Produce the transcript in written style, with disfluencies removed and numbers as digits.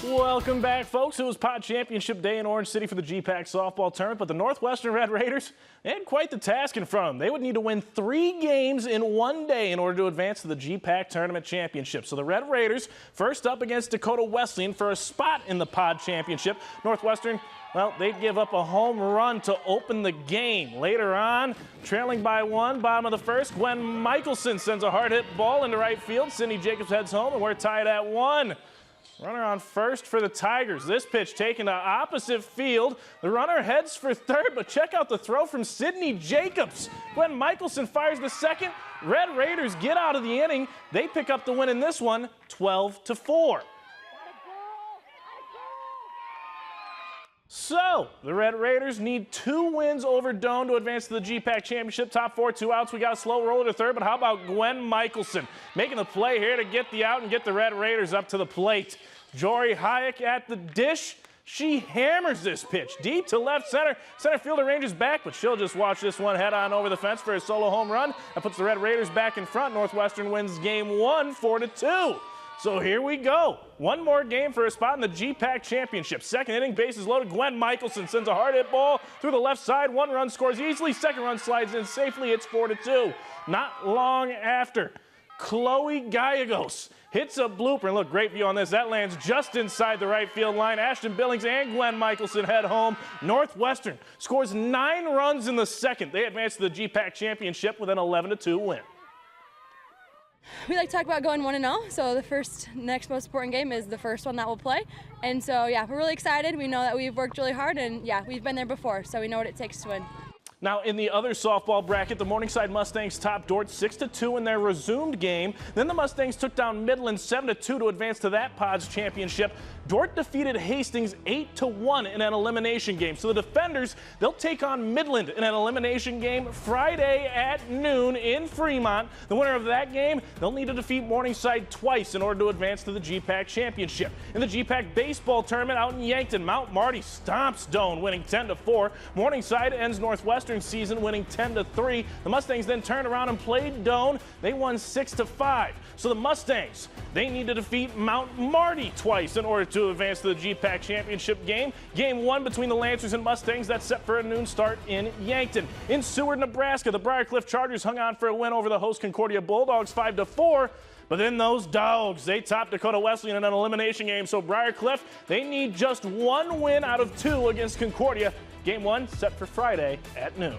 Welcome back, folks. It was Pod Championship Day in Orange City for the GPAC softball tournament, but the Northwestern Red Raiders had quite the task in front of them. They would need to win 3 games in one day in order to advance to the GPAC Tournament Championship. So the Red Raiders first up against Dakota Wesleyan for a spot in the Pod Championship. Northwestern, well, they'd give up a home run to open the game. Later on, trailing by 1, bottom of the first, Gwen Michelson sends a hard hit ball into right field. Sydney Jacobs heads home, and we're tied at 1. Runner on first for the Tigers. This pitch taken to opposite field. The runner heads for third, but check out the throw from Sydney Jacobs. Gwen Michelson fires the second. Red Raiders get out of the inning. They pick up the win in this one, 12-4. So, the Red Raiders need 2 wins over Doane to advance to the GPAC Championship. Top 4, 2 outs. We got a slow roller to third, but how about Gwen Michelson making the play here to get the out and get the Red Raiders up to the plate. Jory Hayek at the dish. She hammers this pitch deep to left center. Center fielder ranges back, but she'll just watch this one head on over the fence for a solo home run. That puts the Red Raiders back in front. Northwestern wins game 1, 4-2. So here we go. One more game for a spot in the GPAC Championship. Second inning, bases loaded. Gwen Michelson sends a hard hit ball through the left side. 1 run scores easily. Second run slides in safely. It's 4-2. Not long after, Chloe Gallegos hits a blooper. And look, great view on this. That lands just inside the right field line. Ashton Billings and Gwen Michelson head home. Northwestern scores 9 runs in the second. They advance to the GPAC Championship with an 11-2 win. We like to talk about going 1-0, so the next most important game is the first one that we'll play. And so, yeah, we're really excited. We know that we've worked really hard, and yeah, we've been there before, so we know what it takes to win. Now, in the other softball bracket, the Morningside Mustangs topped Dordt 6-2 in their resumed game. Then the Mustangs took down Midland 7-2 to advance to that Pods Championship. Dordt defeated Hastings 8-1 in an elimination game. So the defenders, they'll take on Midland in an elimination game Friday at noon in Fremont. The winner of that game, they'll need to defeat Morningside twice in order to advance to the GPAC Championship. In the GPAC baseball tournament out in Yankton, Mount Marty stomps Doane, winning 10-4. Morningside ends Northwestern season winning 10-3. The Mustangs then turned around and played Doane. They won 6-5. So the Mustangs, they need to defeat Mount Marty twice in order to advance to the GPAC Championship game. Game 1 between the Lancers and Mustangs, that's set for a noon start in Yankton. In Seward, Nebraska, the Briarcliff Chargers hung on for a win over the host Concordia Bulldogs 5-4. But then those dogs, they topped Dakota Wesleyan in an elimination game. So Briarcliff, they need just 1 win out of 2 against Concordia. Game 1 set for Friday at noon.